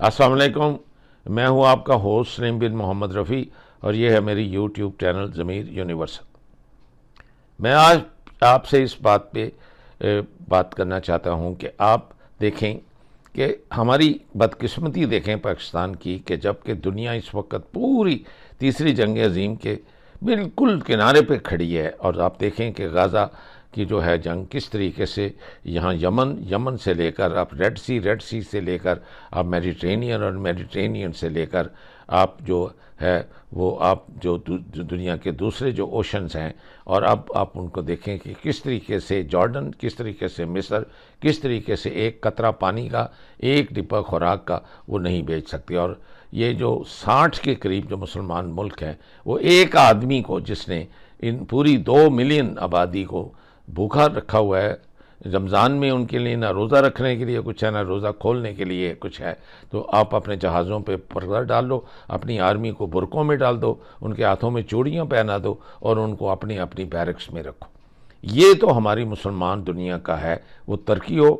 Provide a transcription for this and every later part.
السلام علیکم، میں ہوں آپ کا ہوسٹ سلیم بن محمد رفیع اور یہ ہے میری یوٹیوب چینل ضمیر یونیورسل۔ میں آج آپ سے اس بات پہ بات کرنا چاہتا ہوں کہ آپ دیکھیں کہ ہماری بدقسمتی دیکھیں پاکستان کی، کہ جب کہ دنیا اس وقت پوری تیسری جنگ عظیم کے بالکل کنارے پہ کھڑی ہے، اور آپ دیکھیں کہ غزہ کی جو ہے جنگ کس طریقے سے یہاں یمن سے لے کر آپ ریڈ سی سے لے کر آپ میڈیٹرینین اور میڈیٹرینین سے لے کر آپ جو ہے وہ آپ جو دنیا کے دوسرے جو اوشنز ہیں، اور اب آپ ان کو دیکھیں کہ کس طریقے سے جارڈن، کس طریقے سے مصر، کس طریقے سے ایک قطرہ پانی کا، ایک ڈبہ خوراک کا وہ نہیں بیچ سکتے۔ اور یہ جو 60 کے قریب جو مسلمان ملک ہیں، وہ ایک آدمی کو جس نے ان پوری 2 ملین آبادی کو بھوکا رکھا ہوا ہے، رمضان میں ان کے لیے نہ روزہ رکھنے کے لیے کچھ ہے، نہ روزہ کھولنے کے لیے کچھ ہے، تو آپ اپنے جہازوں پہ پردہ ڈال دو، اپنی آرمی کو برقعوں میں ڈال دو، ان کے ہاتھوں میں چوڑیاں پہنا دو اور ان کو اپنی بیرکس میں رکھو۔ یہ تو ہماری مسلمان دنیا کا ہے، وہ ترکی ہو،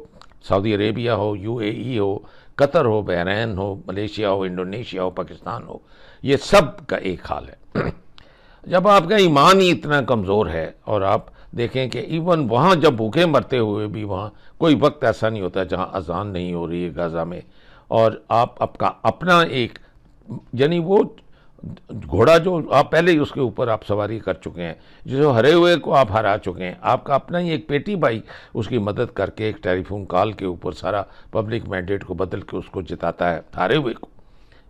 سعودی عربیہ ہو، UAE ہو، قطر ہو، بحرین ہو، ملیشیا ہو، انڈونیشیا ہو، پاکستان ہو، یہ سب کا ایک حال ہے۔ جب آپ کا ایمان ہی اتنا کمزور ہے، اور آپ دیکھیں کہ ایون وہاں جب بھوکے مرتے ہوئے بھی وہاں کوئی وقت ایسا نہیں ہوتا جہاں اذان نہیں ہو رہی ہے غزہ میں، اور آپ کا اپنا ایک یعنی وہ گھوڑا جو آپ پہلے ہی اس کے اوپر آپ سواری کر چکے ہیں، جو ہرے ہوئے کو آپ ہرا چکے ہیں، آپ کا اپنا ہی ایک پیٹی بھائی اس کی مدد کر کے ایک ٹیلی فون کال کے اوپر سارا پبلک مینڈیٹ کو بدل کے اس کو جتاتا ہے ہارے ہوئے کو،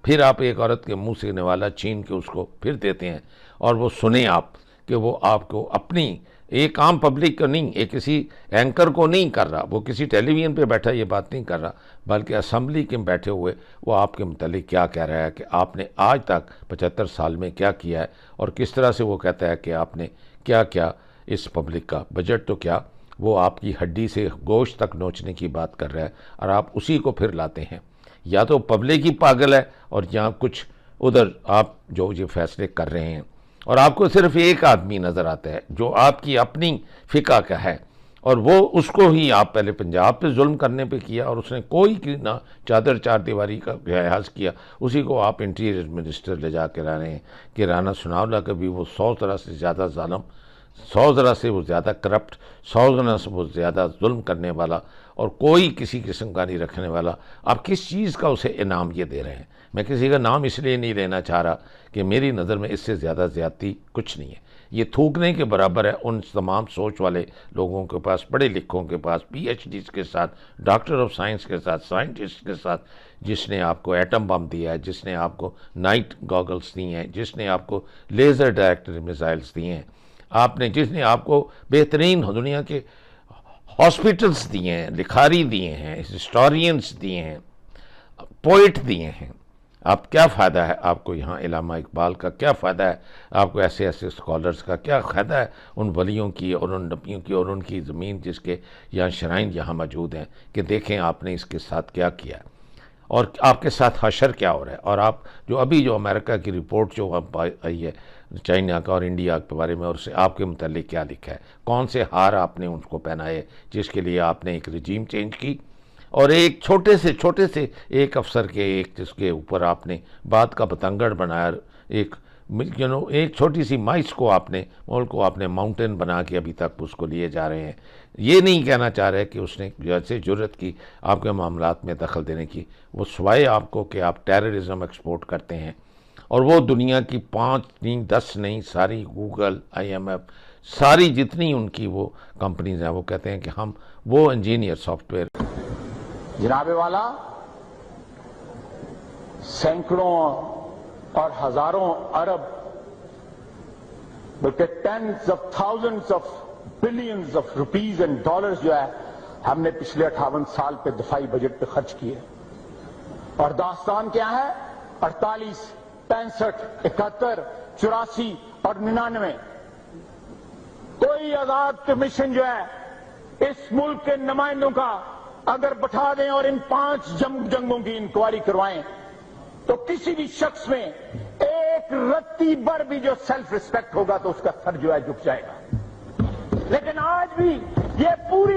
پھر آپ ایک عورت کے منہ سے نوالا چھین کے اس کو پھر دیتے ہیں، اور وہ سنیں آپ کہ وہ آپ کو اپنی ایک عام پبلک کو نہیں، ایک کسی اینکر کو نہیں کر رہا، وہ کسی ٹیلی ویژن پہ بیٹھا یہ بات نہیں کر رہا، بلکہ اسمبلی کے بیٹھے ہوئے وہ آپ کے متعلق کیا کہہ رہا ہے کہ آپ نے آج تک 75 سال میں کیا کیا ہے، اور کس طرح سے وہ کہتا ہے کہ آپ نے کیا کیا اس پبلک کا بجٹ، تو کیا وہ آپ کی ہڈی سے گوشت تک نوچنے کی بات کر رہا ہے، اور آپ اسی کو پھر لاتے ہیں۔ یا تو پبلک ہی پاگل ہے، اور یا کچھ ادھر آپ جو یہ فیصلے کر رہے ہیں، اور آپ کو صرف ایک آدمی نظر آتا ہے جو آپ کی اپنی فقہ کا ہے، اور وہ اس کو ہی آپ پہلے پنجاب پہ ظلم کرنے پہ کیا، اور اس نے کوئی نہ چادر چار دیواری کا لحاظ کیا، اسی کو آپ انٹیریئر منسٹر لے جا کے رہ رہے ہیں کہ رانا ثناءاللہ کا بھی وہ 100 طرح سے زیادہ ظالم، 100 طرح سے وہ زیادہ کرپٹ، 100 طرح سے وہ زیادہ ظلم کرنے والا، اور کوئی کسی قسم کا نہیں رکھنے والا، آپ کس چیز کا اسے انعام یہ دے رہے ہیں؟ میں کسی کا نام اس لیے نہیں لینا چاہ رہا کہ میری نظر میں اس سے زیادہ زیادتی کچھ نہیں ہے۔ یہ تھوکنے کے برابر ہے ان تمام سوچ والے لوگوں کے پاس، پڑھے لکھوں کے پاس، PhDs کے ساتھ، ڈاکٹر آف سائنس کے ساتھ، سائنٹسٹ کے ساتھ، جس نے آپ کو ایٹم بم دیا ہے، جس نے آپ کو نائٹ گاگلز دی ہیں، جس نے آپ کو لیزر ڈائریکٹڈ میزائلز دیے ہیں، جس نے آپ کو بہترین دنیا کے ہاسپٹلز دیے ہیں، لکھاری دیے ہیں، ہسٹورینز دیے ہیں، پوئٹ دیے ہیں۔ آپ کیا فائدہ ہے آپ کو یہاں علامہ اقبال کا؟ کیا فائدہ ہے آپ کو ایسے اسکالرز کا؟ کیا فائدہ ہے ان ولیوں کی اور ان نبیوں کی اور ان کی زمین جس کے یہاں شرائن یہاں موجود ہیں، کہ دیکھیں آپ نے اس کے ساتھ کیا کیا ہے، اور آپ کے ساتھ حشر کیا ہو رہا ہے؟ اور آپ جو امریکہ کی رپورٹ جو آئی ہے چائنا کا اور انڈیا کے بارے میں، اور اسے آپ کے متعلق کیا لکھا ہے؟ کون سے ہار آپ نے ان کو پہنائے جس کے لیے آپ نے ایک رجیم چینج کی، اور ایک چھوٹے سے ایک افسر کے جس کے اوپر آپ نے بات کا پتنگڑ بنایا، ایک چھوٹی سی مائس کو آپ نے ملک کو آپ نے ماؤنٹین بنا کے ابھی تک اس کو لیے جا رہے ہیں۔ یہ نہیں کہنا چاہ رہے کہ اس نے جیسے جرت کی آپ کے معاملات میں دخل دینے کی، وہ سوائے آپ کو کہ آپ ٹیررزم ایکسپورٹ کرتے ہیں، اور وہ دنیا کی 5 نہیں 10 نہیں ساری گوگل، IMF، ساری جتنی ان کی وہ کمپنیز ہیں، وہ کہتے ہیں کہ ہم وہ انجینئر سافٹ ویئر۔ جناب والا، سینکڑوں اور ہزاروں ارب بلکہ tens of thousands of billions of rupees and dollars جو ہے ہم نے پچھلے 58 سال پہ دفاعی بجٹ پہ خرچ کیے، اور داستان کیا ہے؟ 48، 65، 71، 84 اور 99۔ کوئی آزاد کمیشن جو ہے اس ملک کے نمائندوں کا اگر بٹھا دیں اور ان 5 جنگوں کی انکوائری کروائیں، تو کسی بھی شخص میں ایک رتی بھر بھی جو سیلف ریسپیکٹ ہوگا تو اس کا سر جو ہے جھک جائے گا۔ لیکن آج بھی یہ پوری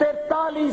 43